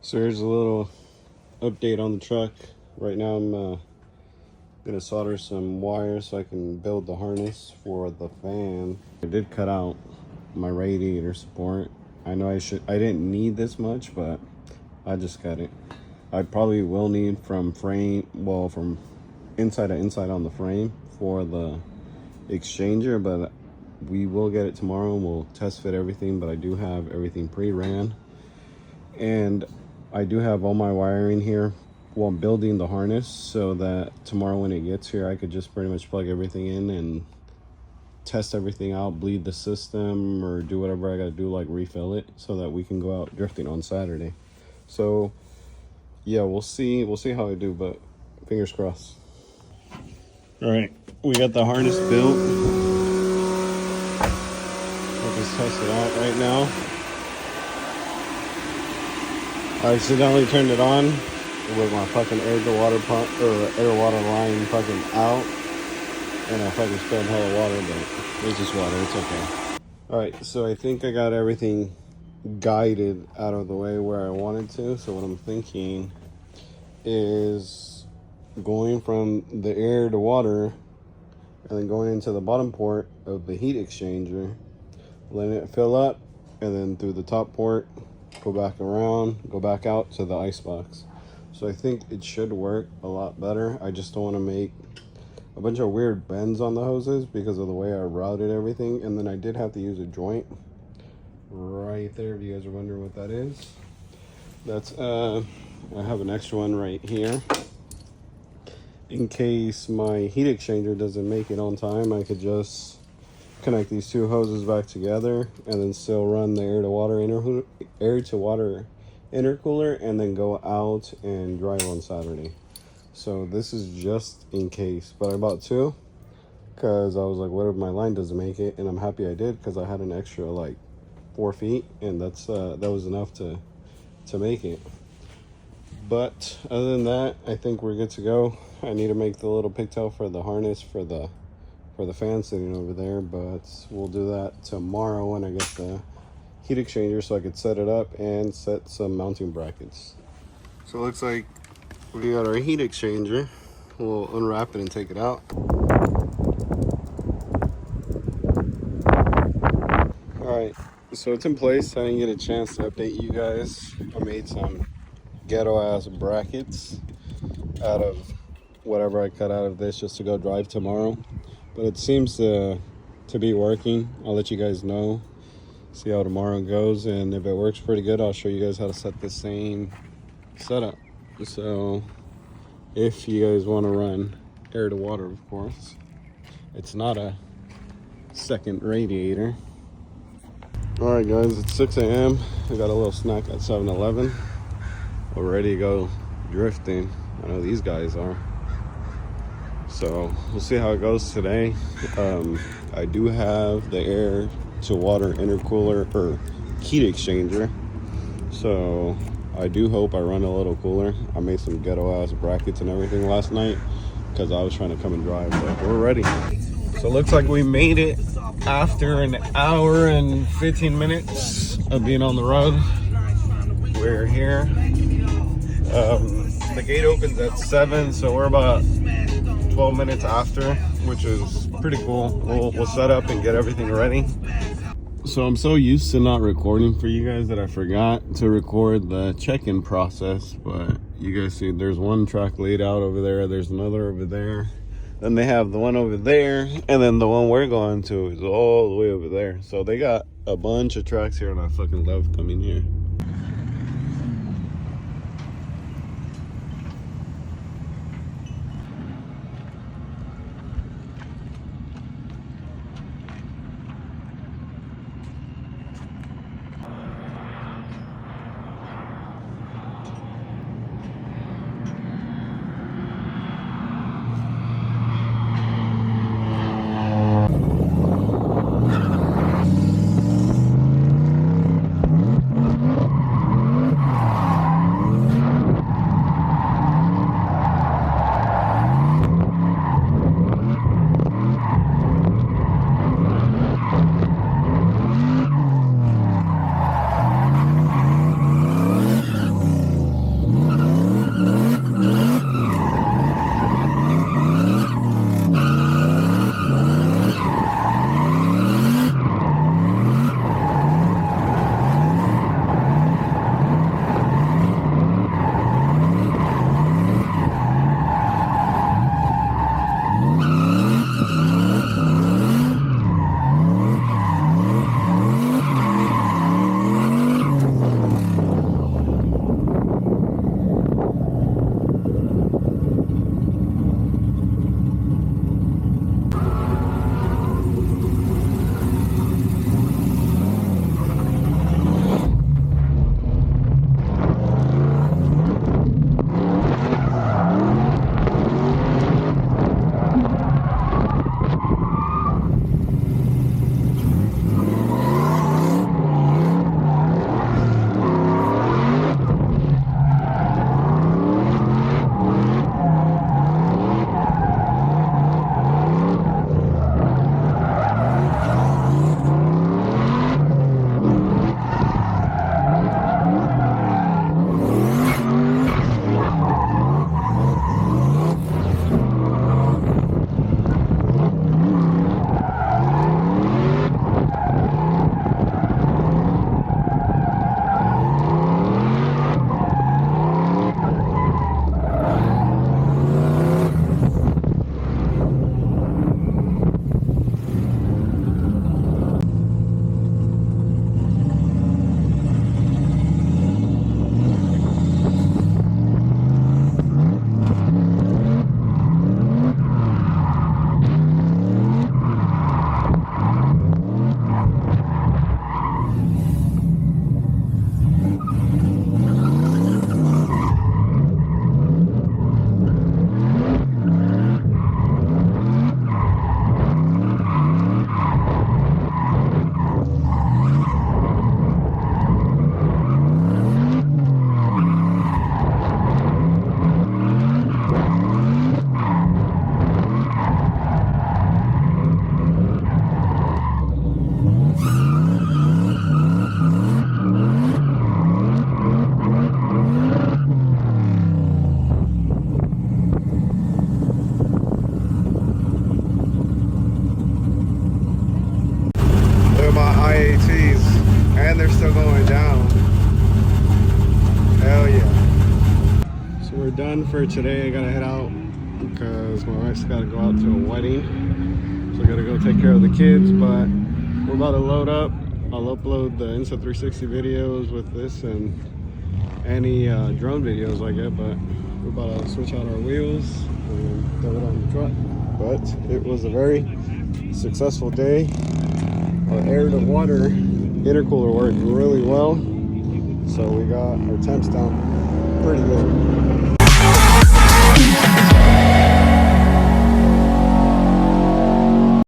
So here's a little update on the truck. Right now I'm gonna solder some wires so I can build the harness for the fan. I did cut out my radiator support. I know I didn't need this much, but I just cut it. I probably will need from inside to inside on the frame for the exchanger, but we will get it tomorrow and we'll test fit everything. But I do have everything pre-ran, and I do have all my wiring here while I'm building the harness, so that tomorrow when it gets here I could just pretty much plug everything in and test everything out, bleed the system, or do whatever I gotta do, like refill it, so that we can go out drifting on Saturday. So yeah, we'll see how I do, but fingers crossed. All right, we got the harness built. We'll just test it out right now. I accidentally turned it on with my fucking air to water pump, or air water line fucking out, and I fucking spilled hell of water, but it's just water, it's okay. Alright, so I think I got everything guided out of the way where I wanted to. So what I'm thinking is going from the air to water and then going into the bottom port of the heat exchanger, letting it fill up, and then through the top port, go back around, go back out to the ice box. So I think it should work a lot better. I just don't want to make a bunch of weird bends on the hoses because of the way I routed everything. And then I did have to use a joint right there, if you guys are wondering what that is. That's I have an extra one right here in case my heat exchanger doesn't make it on time. I could just connect these two hoses back together and then still run the air to water intercooler and then go out and drive on Saturday. So this is just in case, but I bought two because I was like, what if my line doesn't make it? And I'm happy I did, because I had an extra like 4 feet, and that was enough to make it. But other than that, I think we're good to go. I need to make the little pigtail for the harness for the fan sitting over there, but we'll do that tomorrow when I get the heat exchanger so I could set it up and set some mounting brackets. So it looks like we got our heat exchanger. We'll unwrap it and take it out. Alright, so it's in place. I didn't get a chance to update you guys. I made some ghetto ass brackets out of whatever I cut out of this just to go drive tomorrow. But it seems to be working. I'll let you guys know, see how tomorrow goes, and if it works pretty good, I'll show you guys how to set the same setup. So if you guys want to run air to water, of course, it's not a second radiator. Alright guys, it's 6 a.m. I got a little snack at 7-Eleven. We're ready to go drifting. I know these guys are. So we'll see how it goes today. I do have the air to water intercooler or heat exchanger, so I do hope I run a little cooler. I made some ghetto ass brackets and everything last night because I was trying to come and drive, but we're ready. So it looks like we made it after an hour and 15 minutes of being on the road. We're here. The gate opens at 7, so we're about 12 minutes after, which is pretty cool. We'll set up and get everything ready. So I'm so used to not recording for you guys that I forgot to record the check-in process. But you guys see there's one track laid out over there, there's another over there, then they have the one over there, and then the one we're going to is all the way over there. So they got a bunch of tracks here, and I fucking love coming here. done for today. I gotta head out because my wife's gotta go out to a wedding. So I gotta go take care of the kids, but we're about to load up. I'll upload the Insta360 videos with this and any drone videos I get, but we're about to switch out our wheels and throw it on the truck. But it was a very successful day. Our air to water intercooler worked really well, so we got our temps down pretty good.